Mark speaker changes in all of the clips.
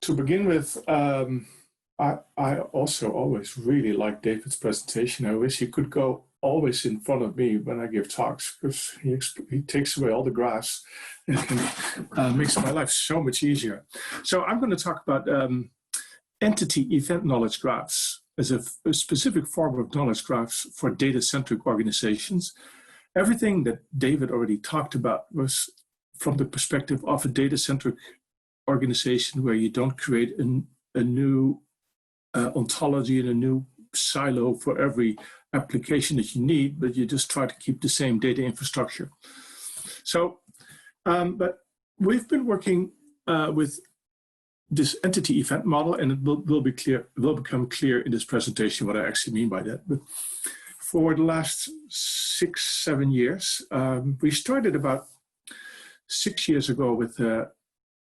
Speaker 1: To begin with, I also always really like David's presentation. I wish he could go always in front of me when I give talks, because he takes away all the graphs and makes my life so much easier. So I'm going to talk about entity event knowledge graphs as a specific form of knowledge graphs for data-centric organizations. Everything that David already talked about was from the perspective of a data-centric organization where you don't create a new ontology and a new silo for every application that you need, but you just try to keep the same data infrastructure. So, but we've been working with this entity event model, and it will become clear in this presentation what I actually mean by that. But for the last 6-7 years, we started about 6 years ago with a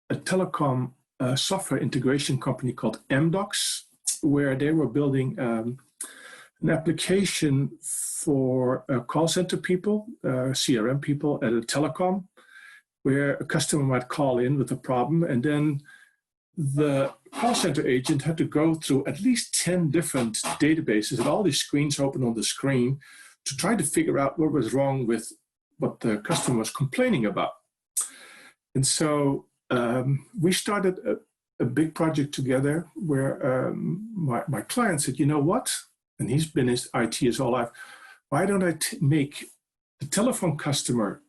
Speaker 1: telecom software integration company called Amdocs, where they were building an application for call center people, CRM people at a telecom, where a customer might call in with a problem, and then the call center agent had to go through at least 10 different databases and all these screens open on the screen to try to figure out what was wrong with what the customer was complaining about. And so we started a big project together where my client said, you know what? And he's been in IT his whole life. Why don't I make the telephone customer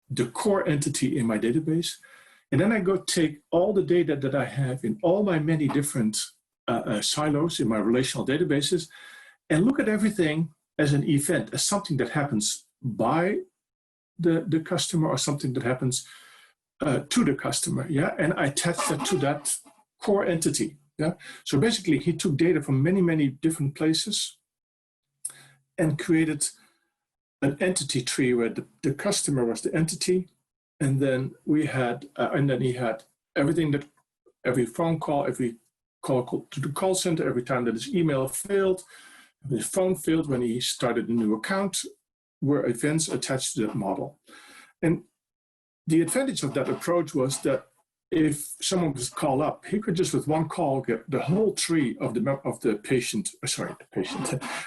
Speaker 1: the core entity in my database? And then I go take all the data that I have in all my many different silos in my relational databases and look at everything as an event, as something that happens by the customer or something that happens to the customer, yeah? And I attach that to that core entity, yeah? So basically, he took data from many, many different places and created an entity tree where the customer was the entity, and then we had, and then he had everything that, every phone call, every call to the call center, every time that his email failed, his phone failed when he started a new account, were events attached to that model. And the advantage of that approach was that if someone was called up, he could just with one call get the whole tree of the patient,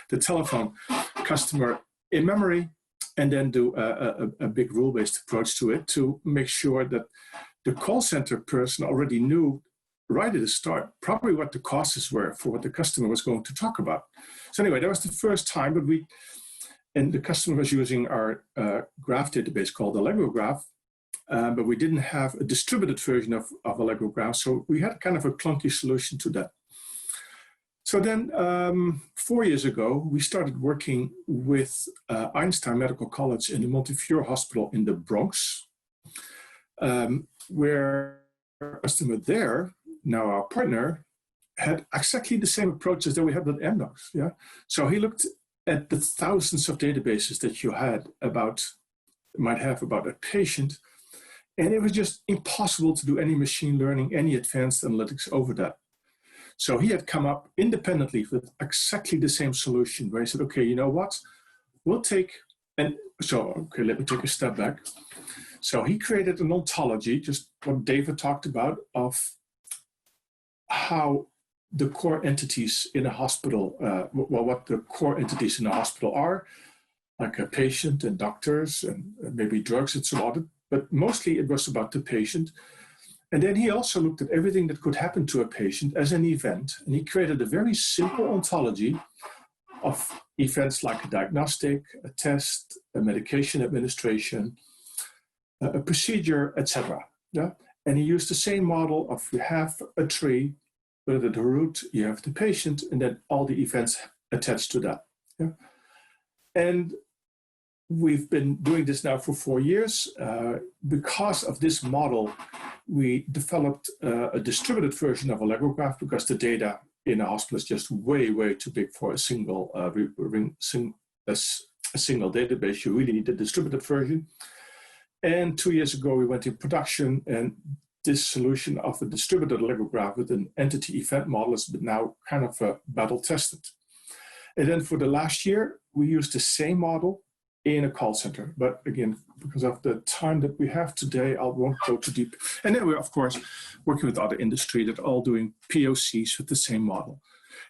Speaker 1: the telephone customer in memory, and then do a big rule-based approach to it to make sure that the call center person already knew right at the start probably what the costs were for what the customer was going to talk about. So anyway, that was the first time, but and the customer was using our graph database called Allegro Graph, but we didn't have a distributed version of Allegro Graph, so we had kind of a clunky solution to that. So then 4 years ago, we started working with Einstein Medical College in the Montefiore Hospital in the Bronx, where our customer there, now our partner, had exactly the same approaches that we had with Amdocs. Yeah? So he looked at the thousands of databases that you might have about a patient, and it was just impossible to do any machine learning, any advanced analytics over that. So he had come up independently with exactly the same solution where he said, okay, you know what? We'll take, and so, okay, let me take a step back. So he created an ontology, just what David talked about, of how the core entities in a hospital, what the core entities in a hospital are, like a patient and doctors and maybe drugs and so on, but mostly it was about the patient. And then he also looked at everything that could happen to a patient as an event, and he created a very simple ontology of events like a diagnostic, a test, a medication administration, a procedure, etc. Yeah? And he used the same model of you have a tree, but at the root you have the patient, and then all the events attached to that. Yeah? And we've been doing this now for 4 years. Because of this model, we developed a distributed version of Allegro Graph because the data in a hospital is just way, way too big for a single database. You really need a distributed version. And 2 years ago, we went in production, and this solution of a distributed Allegro Graph with an entity event model has been now kind of battle tested. And then for the last year, we used the same model in a call center. But again, because of the time that we have today, I won't go too deep. And then we're, of course, working with other industry that are all doing POCs with the same model.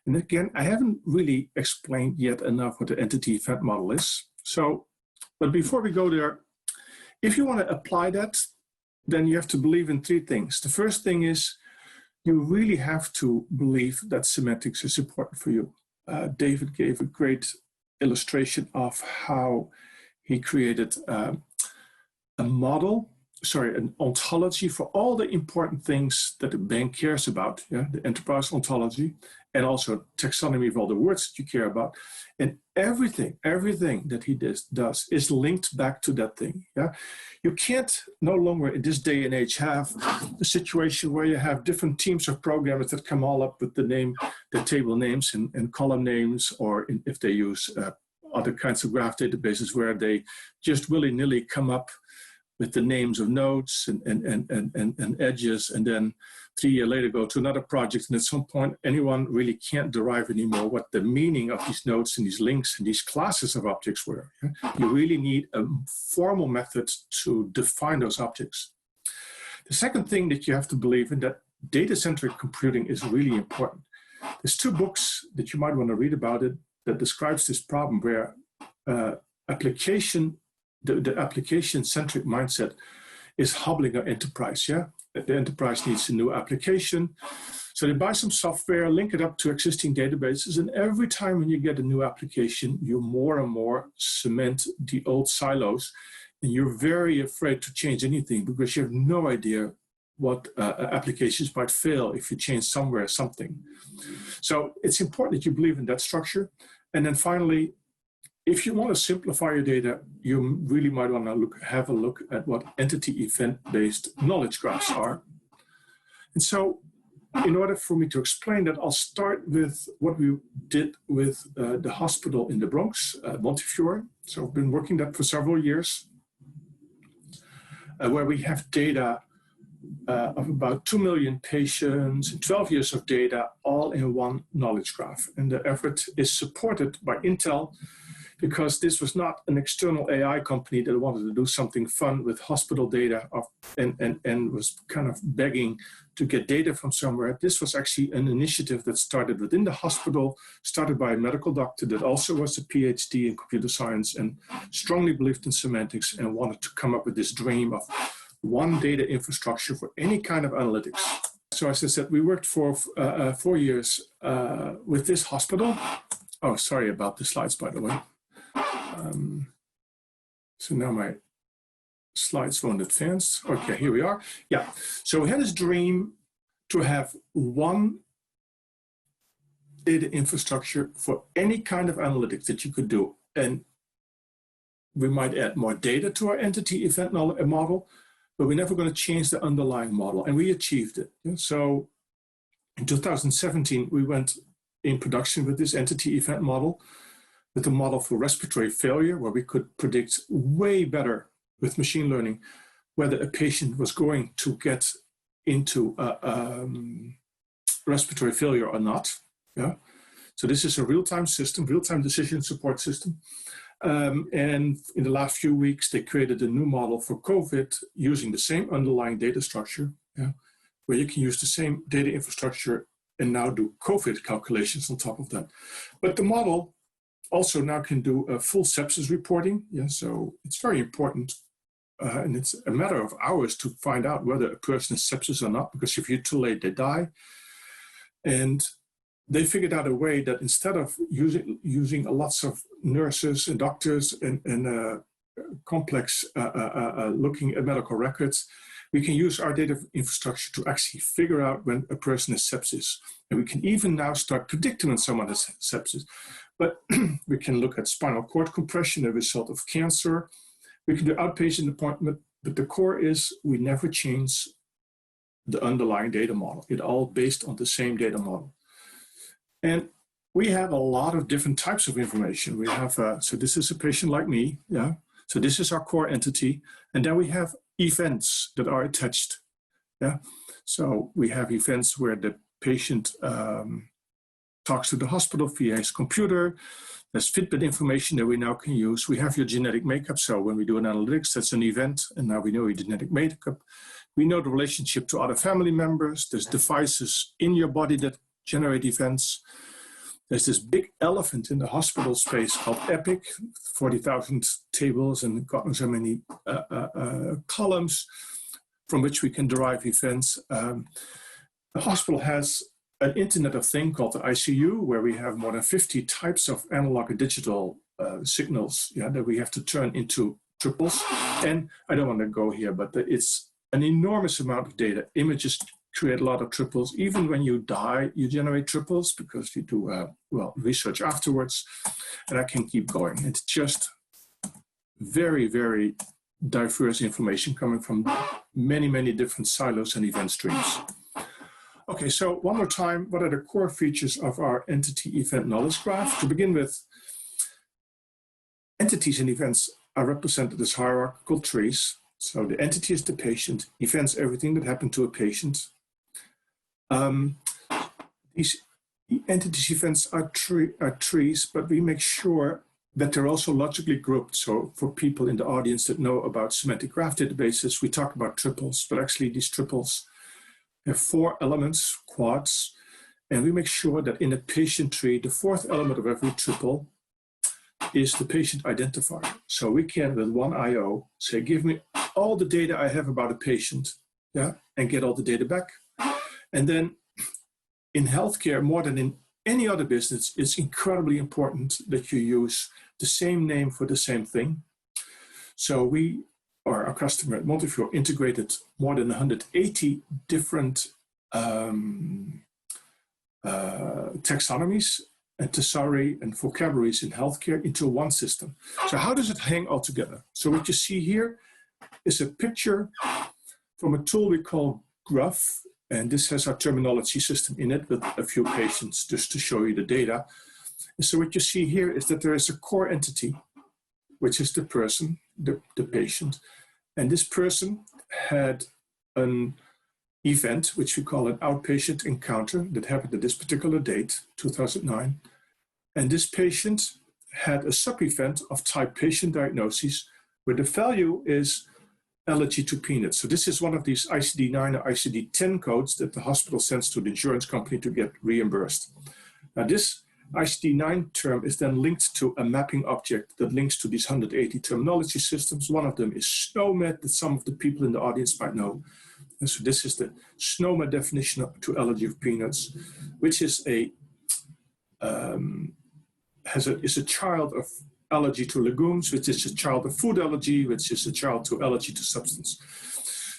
Speaker 1: And again, I haven't really explained yet enough what the entity event model is. So, but before we go there, if you want to apply that, then you have to believe in three things. The first thing is you really have to believe that semantics is important for you. David gave a great illustration of how he created a model, an ontology for all the important things that the bank cares about, the enterprise ontology, and also taxonomy of all the words that you care about. And everything that he does is linked back to that thing. You can't no longer in this day and age have a situation where you have different teams of programmers that come all up with the table names and column names, or if they use other kinds of graph databases where they just willy-nilly come up with the names of nodes and edges, and then 3 years later go to another project, and at some point anyone really can't derive anymore what the meaning of these nodes and these links and these classes of objects were. You really need a formal method to define those objects. The second thing that you have to believe in, that data-centric computing is really important. There's 2 books that you might want to read about it that describes this problem where the application-centric mindset is hobbling our enterprise. The enterprise needs a new application. So they buy some software, link it up to existing databases, and every time when you get a new application, you more and more cement the old silos, and you're very afraid to change anything because you have no idea what applications might fail if you change something. So it's important that you believe in that structure. And then finally, if you want to simplify your data, you really might want to have a look at what entity event-based knowledge graphs are. And so in order for me to explain that, I'll start with what we did with the hospital in the Bronx, Montefiore. So I've been working that for several years, where we have data of about 2 million patients and 12 years of data all in one knowledge graph. And the effort is supported by Intel, because this was not an external AI company that wanted to do something fun with hospital data and was kind of begging to get data from somewhere. This was actually an initiative that started within the hospital, started by a medical doctor that also was a PhD in computer science and strongly believed in semantics and wanted to come up with this dream of one data infrastructure for any kind of analytics. So as I said, we worked for 4 years with this hospital. Oh, sorry about the slides, by the way. So now my slides won't advance. Okay, here we are. Yeah, so we had this dream to have one data infrastructure for any kind of analytics that you could do. And we might add more data to our entity event model, but we're never going to change the underlying model. And we achieved it. So in 2017, we went in production with this entity event model, with a model for respiratory failure, where we could predict way better with machine learning whether a patient was going to get into respiratory failure or not. So this is a real-time system, real-time decision support system. And in the last few weeks, they created a new model for COVID using the same underlying data structure, where you can use the same data infrastructure and now do COVID calculations on top of that. But the model also now can do a full sepsis reporting. So it's very important. And it's a matter of hours to find out whether a person is sepsis or not, because if you're too late, they die. And they figured out a way that instead of using lots of nurses and doctors and complex looking at medical records, we can use our data infrastructure to actually figure out when a person is sepsis. And we can even now start predicting when someone has sepsis. But we can look at spinal cord compression, a result of cancer. We can do outpatient appointment, but the core is we never change the underlying data model. It's all based on the same data model. And we have a lot of different types of information. We have, so this is a patient like me, So this is our core entity. And then we have events that are attached, So we have events where the patient talks to the hospital via his computer. There's Fitbit information that we now can use. We have your genetic makeup. So when we do an analytics, that's an event. And now we know your genetic makeup. We know the relationship to other family members. There's devices in your body that generate events. There's this big elephant in the hospital space called EPIC, 40,000 tables and God knows how many columns from which we can derive events. The hospital has an Internet of Things called the ICU, where we have more than 50 types of analog and digital signals that we have to turn into triples. And I don't want to go here, but it's an enormous amount of data. Images create a lot of triples. Even when you die, you generate triples because you do research afterwards. And I can keep going. It's just very, very diverse information coming from many, many different silos and event streams. Okay, so one more time, what are the core features of our entity event knowledge graph? To begin with, entities and events are represented as hierarchical trees. So the entity is the patient, events everything that happened to a patient. These entities, events are trees, but we make sure that they're also logically grouped. So for people in the audience that know about semantic graph databases, we talk about triples, but actually these triples have 4 elements, quads, and we make sure that in a patient tree, the 4th element of every triple is the patient identifier. So we can, with one IO, say, give me all the data I have about a patient, and get all the data back. And then in healthcare, more than in any other business, it's incredibly important that you use the same name for the same thing. So we, or our customer at Montefiore, integrated more than 180 different taxonomies and thesauri and vocabularies in healthcare into one system. So how does it hang all together? So what you see here is a picture from a tool we call Graph, and this has our terminology system in it with a few patients just to show you the data. And so what you see here is that there is a core entity, which is the person, the patient, and this person had an event, which we call an outpatient encounter that happened at this particular date, 2009. And this patient had a sub-event of type patient diagnosis, where the value is allergy to peanuts. So this is one of these ICD-9 or ICD-10 codes that the hospital sends to the insurance company to get reimbursed. Now this ICD-9 term is then linked to a mapping object that links to these 180 terminology systems. One of them is SNOMED, that some of the people in the audience might know. And so this is the SNOMED definition to allergy of peanuts, which is is a child of allergy to legumes, which is a child of food allergy, which is a child to allergy to substance.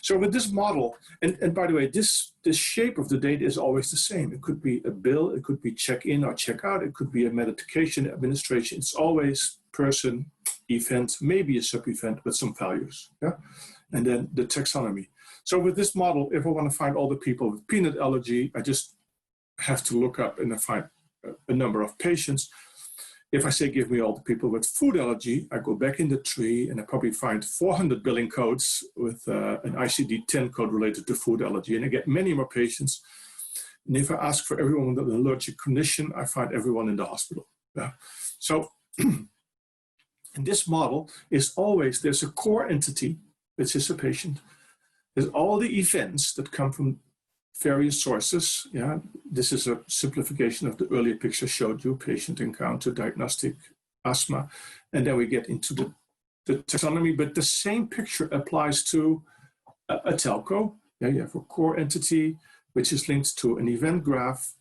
Speaker 1: So with this model, and by the way, this shape of the data is always the same. It could be a bill, it could be check-in or check-out, it could be a medication administration. It's always person, event, maybe a sub-event with some values, and then the taxonomy. So with this model, if I want to find all the people with peanut allergy, I just have to look up and I find a number of patients. If I say, give me all the people with food allergy, I go back in the tree and I probably find 400 billing codes with an ICD-10 code related to food allergy. And I get many more patients. And if I ask for everyone with an allergic condition, I find everyone in the hospital. So in this model is always, there's a core entity, which is a patient. There's all the events that come from various sources. This is a simplification of the earlier picture showed you, patient encounter, diagnostic, asthma, and then we get into the taxonomy, but the same picture applies to a telco. You have a core entity, which is linked to an event graph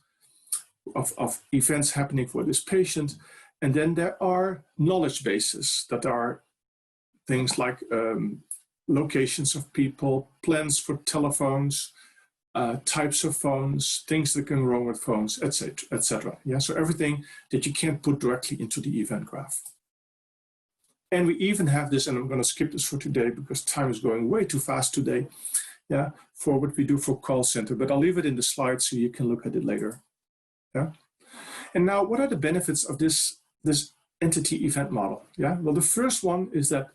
Speaker 1: of events happening for this patient, and then there are knowledge bases that are things like locations of people, plans for telephones, types of phones, things that can go wrong with phones, etc., etc. So everything that you can't put directly into the event graph. And we even have this, and I'm going to skip this for today because time is going way too fast today, for what we do for call center, but I'll leave it in the slides so you can look at it later. And now, what are the benefits of this entity event model? Well, the first one is that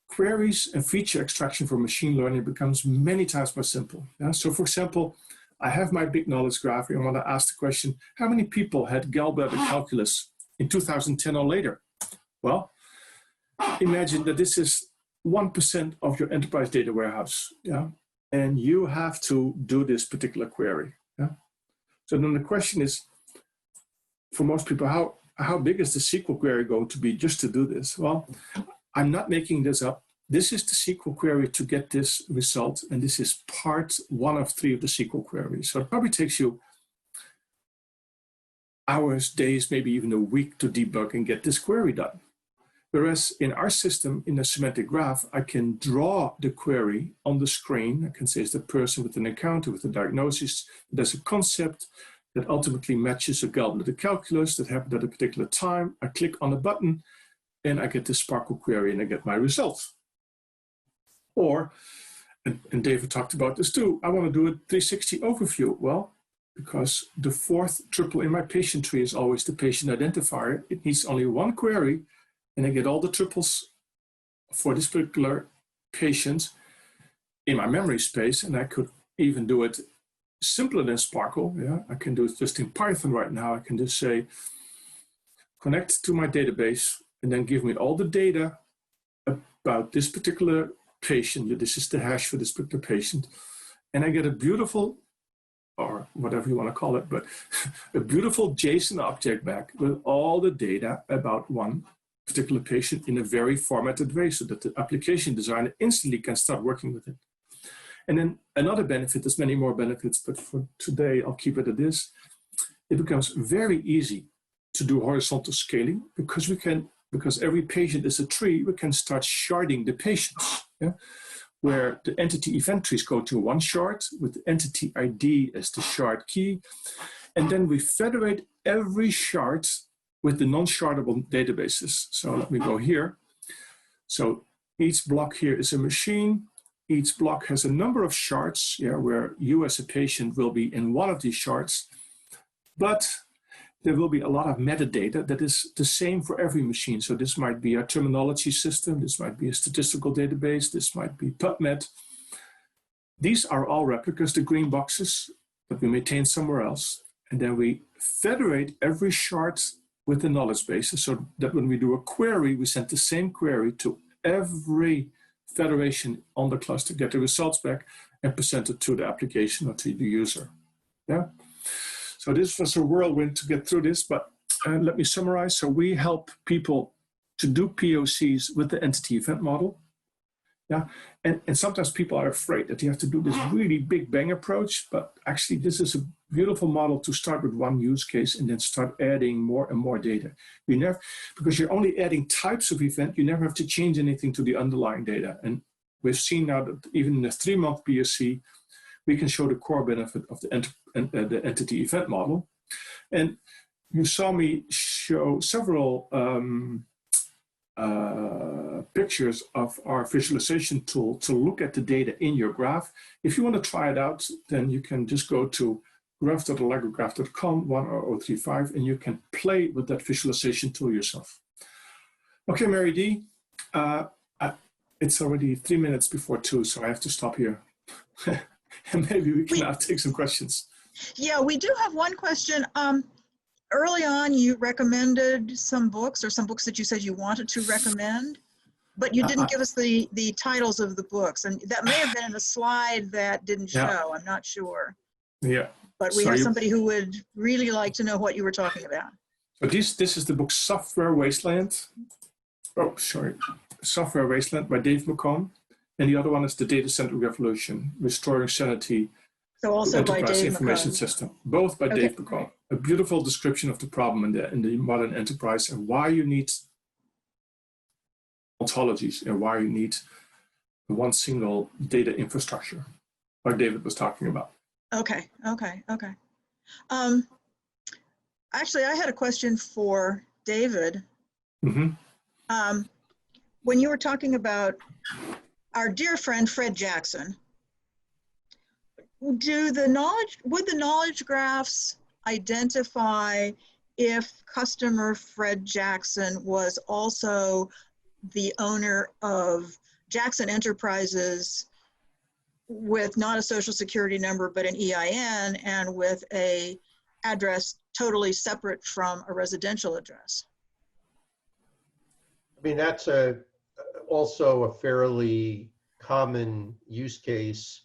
Speaker 1: queries and feature extraction for machine learning becomes many times more simple. So for example, I have my big knowledge graph. I want to ask the question, how many people had gallbladder calculus in 2010 or later? Well, imagine that this is 1% of your enterprise data warehouse, yeah? And you have to do this particular query, yeah? So then the question is, for most people, how big is the SQL query going to be just to do this? Well, I'm not making this up. This is the SQL query to get this result, and this is part 1 of 3 of the SQL query. So it probably takes you hours, days, maybe even a week to debug and get this query done. Whereas in our system, in the semantic graph, I can draw the query on the screen. I can say it's the person with an encounter, with a diagnosis. There's a concept that ultimately matches a gallbladder calculus that happened at a particular time. I click on a button and I get the Sparkle query and I get my results. Or, and David talked about this too, I want to do a 360 overview. Well, because the 4th triple in my patient tree is always the patient identifier, it needs only one query and I get all the triples for this particular patient in my memory space, and I could even do it simpler than Sparkle. Yeah, I can do it just in Python right now. I can just say, connect to my database and then give me all the data about this particular patient. This is the hash for this particular patient. And I get a beautiful, or whatever you want to call it, but a beautiful JSON object back with all the data about one particular patient in a very formatted way so that the application designer instantly can start working with it. And then another benefit, there's many more benefits, but for today, I'll keep it at this. It becomes very easy to do horizontal scaling because every patient is a tree, we can start sharding the patients, yeah? Where the entity event trees go to one shard with the entity ID as the shard key. And then we federate every shard with the non-shardable databases. So let me go here. So each block here is a machine. Each block has a number of shards, yeah, where you as a patient will be in one of these shards, but there will be a lot of metadata that is the same for every machine. So this might be a terminology system, this might be a statistical database, this might be PubMed. These are all replicas, the green boxes that we maintain somewhere else. And then we federate every shard with the knowledge bases so that when we do a query, we send the same query to every federation on the cluster, get the results back and present it to the application or to the user. Yeah. So this was a whirlwind to get through this, but let me summarize. So we help people to do POCs with the entity event model. Yeah, and sometimes people are afraid that you have to do this really big bang approach, but actually this is a beautiful model to start with one use case and then start adding more and more data. You never, because you're only adding types of event, you never have to change anything to the underlying data. And we've seen now that even in a 3-month POC, we can show the core benefit of the entity event model. And you saw me show several pictures of our visualization tool to look at the data in your graph. If you want to try it out, then you can just go to graph.allegrograph.com 10035 and you can play with that visualization tool yourself. Okay, Mary D, it's already 3 minutes before 2, so I have to stop here. And maybe we can now take some questions.
Speaker 2: Yeah, we do have one question. Early on, you recommended some books or some books that you said you wanted to recommend, but you didn't give us the titles of the books. And that may have been in a slide that didn't show. I'm not sure.
Speaker 1: Yeah.
Speaker 2: But we have somebody who would really like to know what you were talking about.
Speaker 1: So this is the book Software Wasteland. Oh, sorry. Software Wasteland by Dave McComb. And the other one is The Data Center Revolution, Restoring Sanity
Speaker 2: So also by
Speaker 1: Enterprise
Speaker 2: Dave
Speaker 1: Information
Speaker 2: McComb.
Speaker 1: System. Both by Dave McComb. A beautiful description of the problem in the modern enterprise and why you need ontologies and why you need one single data infrastructure, like David was talking about.
Speaker 2: Okay. Actually, I had a question for David.
Speaker 1: Mm-hmm.
Speaker 2: When you were talking about our dear friend Fred Jackson, would the knowledge graphs identify if customer Fred Jackson was also the owner of Jackson Enterprises with not a social security number, but an EIN, and with a address totally separate from a residential address.
Speaker 3: I mean, that's also a fairly common use case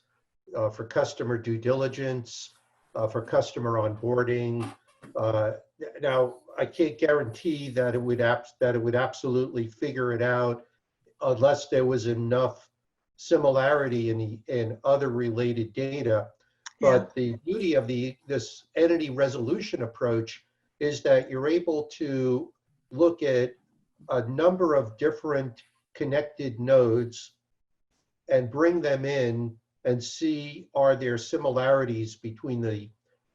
Speaker 3: for customer due diligence, for customer onboarding. Now, I can't guarantee that it would absolutely figure it out unless there was enough similarity in other related data. But the beauty of this entity resolution approach is that you're able to look at a number of different connected nodes and bring them in and see, are there similarities between the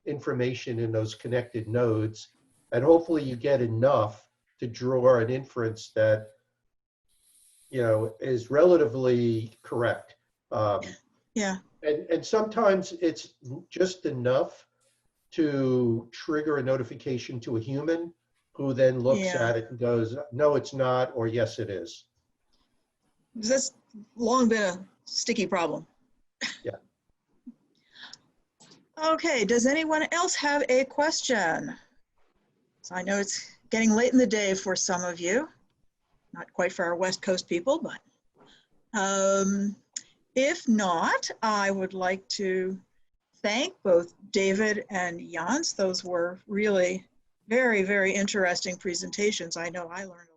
Speaker 3: information in those connected nodes? And hopefully you get enough to draw an inference that, you know, is relatively correct.
Speaker 2: Yeah.
Speaker 3: And sometimes it's just enough to trigger a notification to a human who then looks at it and goes, no, it's not, or yes, it is.
Speaker 2: That's long been a sticky problem.
Speaker 3: Yeah.
Speaker 2: Okay, does anyone else have a question? So I know it's getting late in the day for some of you, not quite for our West Coast people, but if not, I would like to thank both David and Jans. Those were really very, very interesting presentations. I know I learned